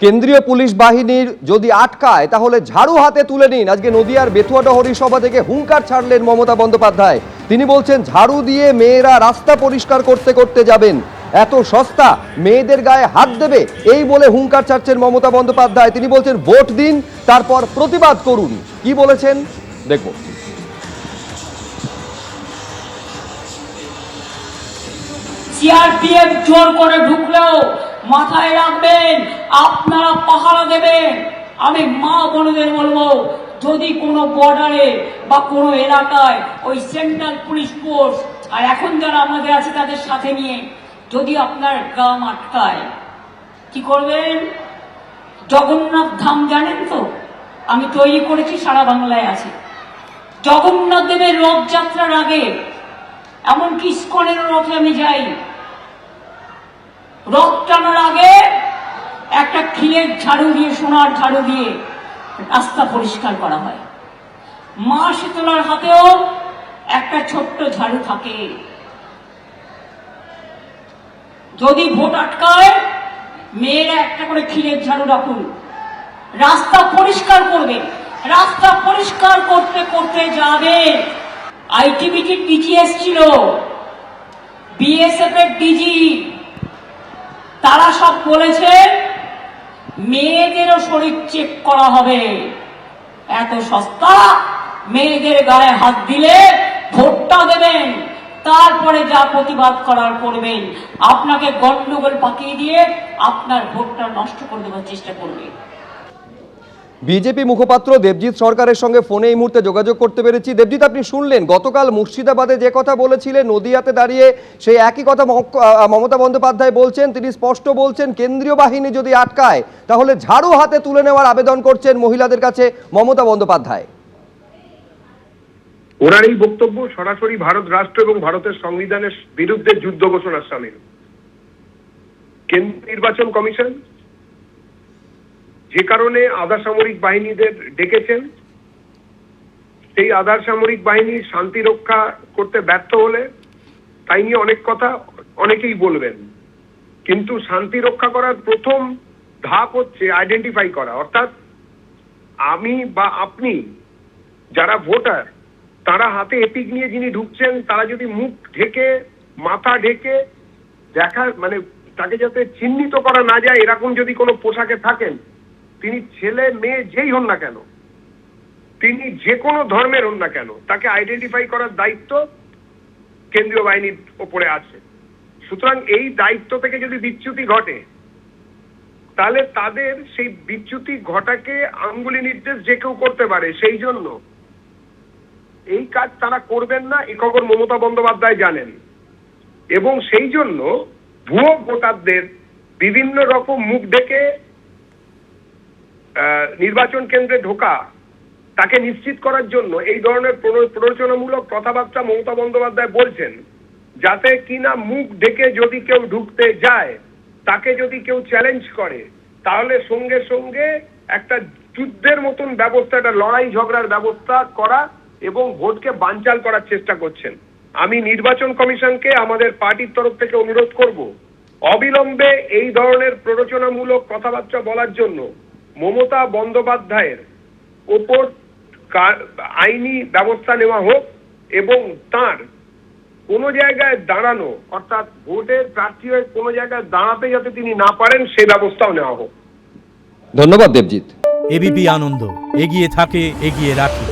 কেন্দ্রীয় পুলিশ বাহিনীর যদি আটকায় তাহলে ঝাড়ু হাতে তুলে নিন। আজকে নদিয়ার বেথুয়াডহরি সভা থেকে হুঙ্কার ছাড়লেন মমতা বন্দ্যোপাধ্যায়। তিনি বলছেন ঝাড়ু দিয়ে মেয়েরা রাস্তা পরিষ্কার করতে করতে যাবেন, এত সস্তা, মেয়েদের গায়ে হাত দেবে, এই বলে হুঙ্কার ছাড়ছেন মমতা বন্দ্যোপাধ্যায়। তিনি বলছেন ভোট দিন, তারপর প্রতিবাদ করুন। কি বলেছেন দেখব। সিআরপিএফ জোর করে ঢুকলেও মাথায় রাখবেন আপনারা পাহারা দেবেন। আমি মা বোনদের বলবো, যদি কোনো বর্ডারে বা কোনো এলাকায় ওই সেন্ট্রাল পুলিশ ফোর্স আর এখন যারা আমাদের আছে তাদের সাথে নিয়ে যদি আপনার গ্রাম আটকায়, কি করবেন? জগন্নাথ ধাম জানেন তো, আমি তৈরি করেছি, সারা বাংলায় আছে। জগন্নাথ দেবের রথযাত্রার আগে, এমনকি ইস্কনের রথে আমি যাই, রথ টানার আগে একটা খিলের ঝাড়ু দিয়ে, সোনার ঝাড়ু দিয়ে রাস্তা পরিষ্কার করা হয়। মা শীতলার হাতেও একটা ছোট্ট ঝাড়ু থাকে। যদি ভোট আটকায়, মেয়েরা একটা করে খিলের ঝাড়ু রাখুন, রাস্তা পরিষ্কার করবে। রাস্তা পরিষ্কার করতে করতে যাবে। আইটিবিটির ডিজি এসছিল, বিএসএফ এর ডিজি, তারা সব বলেছে মেয়েদেরও শরীর চেক করা হবে। এত সস্তা, মেয়েদের গায়ে হাত দিলে ভোটটা দেবেন, তারপরে যা প্রতিবাদ করার করবেন। আপনাকে গন্ডগোল পাকিয়ে দিয়ে আপনার ভোটটা নষ্ট করে দেওয়ার চেষ্টা করবে। বিজেপি মুখপাত্র দেবজিৎ সরকারের সঙ্গে ফোনে এই মুহূর্তে যোগাযোগ করতে পেরেছি। দেবজিৎ, আপনি শুনলেন গতকাল মুর্শিদাবাদে যে কথা বলেছিলেন, নদিয়াতে দাঁড়িয়ে সেই একই কথা মমতা বন্দ্যোপাধ্যায় বলছেন। তিনি স্পষ্ট বলছেন কেন্দ্রীয় বাহিনী যদি আটকায় তাহলে ঝাড়ু হাতে তুলে নেওয়ার আবেদন করছেন মহিলাদের কাছে মমতা বন্দ্যোপাধ্যায়। ওনার এই বক্তব্য সরাসরি ভারত রাষ্ট্র এবং ভারতের সংবিধানের বিরুদ্ধে যুদ্ধ ঘোষণার সামিল। কেন্দ্রীয় নির্বাচন কমিশন যে কারণে আধা সামরিক বাহিনীদের ডেকেছেন, সেই আধা সামরিক বাহিনী শান্তি রক্ষা করতে ব্যর্থ হলে তাই নিয়ে অনেক কথা অনেকেই বলবেন, কিন্তু শান্তি রক্ষা করার প্রথম ধাপ হচ্ছে আইডেন্টিফাই করা। অর্থাৎ আমি বা আপনি যারা ভোটার, তারা হাতে এপিক নিয়ে যিনি ঢুকছেন, তারা যদি মুখ ঢেকে, মাথা ঢেকে দেখা, মানে তাকে যাতে চিহ্নিত করা না যায় এরকম যদি কোনো পোশাকে থাকেন, তিনি ছেলে মেয়ে যেই হন না কেন, তিনি যে কোনো ধর্মের হন না কেন, তাকে আইডেন্টিফাই করার দায়িত্ব কেন্দ্রীয় বাহিনীর ওপরে আছে। সুতরাং এই দায়িত্ব থেকে যদি বিচ্যুতি ঘটে, তাহলে তাদের সেই বিচ্যুতি ঘটাকে আঙ্গুলি নির্দেশ যে কেউ করতে পারে। সেই জন্য এই কাজ তারা করবেন না, এ খবর মমতা বন্দ্যোপাধ্যায় জানেন। এবং সেই জন্য ভুয়ো ভোটারদের বিভিন্ন রকম মুখ ডেকে নির্বাচন কেন্দ্রে ঢোকা, তাকে নিশ্চিত করার জন্য এই ধরনের প্ররোচনামূলক কথাবার্তা মমতা বন্দ্যোপাধ্যায় বলছেন, যাতে কিনা মুখ ঢেকে যদি কেউ ঢুকতে যায়, তাকে যদি কেউ চ্যালেঞ্জ করে, তাহলে সঙ্গে সঙ্গে একটা যুদ্ধের মতন ব্যবস্থা, একটা লড়াই ঝগড়ার ব্যবস্থা করা এবং ভোটকে বানচাল করার চেষ্টা করছেন। আমি নির্বাচন কমিশনকে আমাদের পার্টির তরফ থেকে অনুরোধ করব, অবিলম্বে এই ধরনের প্ররোচনামূলক কথাবার্তা বলার জন্য মমতা বন্দ্যোপাধ্যায়ের ওপর আইনি ব্যবস্থা নেওয়া হোক এবং তার কোনো জায়গায় দাঁড়ানো, অর্থাৎ ভোটের প্রার্থী হয়ে কোনো জায়গায় দাঁড়াতে যাতে তিনি না পারেন, সে ব্যবস্থাও নেওয়া হোক। ধন্যবাদ দেবজিৎ। এবিপি আনন্দ, এগিয়ে থাকে, এগিয়ে রাখে।